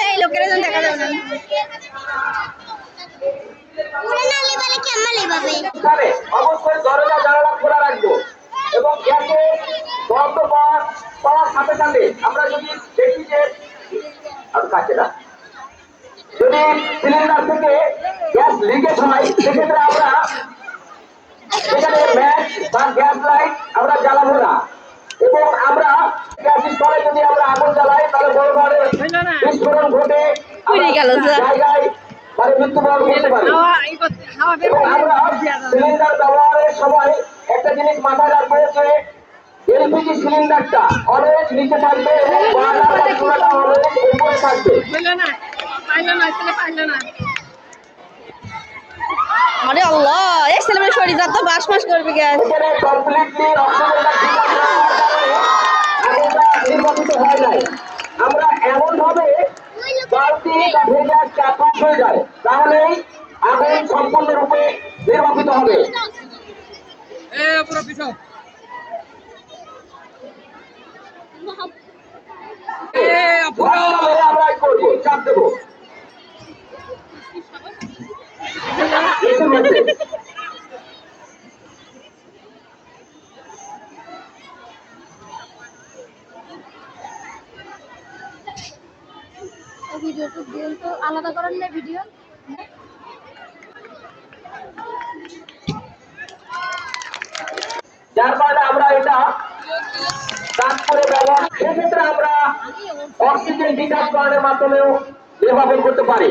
এই লোকের জন দেখা যাবে না অবশ্যই দরজা জানালা খোলা রাখবো এবং গ্যাসে বন্ধ পাওয়ার সাথে সাথে আমরা যদি দেখি যে আর কাছে না যদি সিলিন্ডার থেকে গ্যাস লিকেজ হয় সেক্ষেত্রে আমরা সেখানে ম্যাচ বা গ্যাস লাইট আমরা জ্বালাবো না এবং আমরা গ্যাস স্টোরে যদি আমরা আগুন জ্বালাই তাহলে বড় ধরনের বিস্ফোরণ ঘটে জায়গায় মানে মৃত্যুবরণ করতে পারে। এবং আমরা সিলিন্ডার ব্যবহারের সময় একটা জিনিস মাথায় রাখবো যে এলপিজি সিলিন্ডারটা অলওয়েজ নিচে থাকবে এবং বার্নার বা চুলাটা অলওয়েজ উপরে থাকবে। আরে আল্লাহ এই ছেলেমেয়ে শরীর যত বাস মাস করবে গ্যাস এখানে কমপ্লিটলি অক্সিজেনটা ঠিক আছে আগুনটা নির্বাপিত হয় নাই। আমরা এমন ভাবে বালতি বা ভেজা চাপা হয়ে যায় তাহলেই আগুন সম্পূর্ণরূপে নির্বাপিত হবে। আমরা করবো চাপ দেবো ভিডিও তো দিন তো আলাদা করেন না ভিডিও যার কারণে আমরা এটা কাজ করে ব্যবহার সেক্ষেত্রে আমরা অক্সিজেন ডিটাচকরণের মাধ্যমেও নির্বাপন করতে পারি।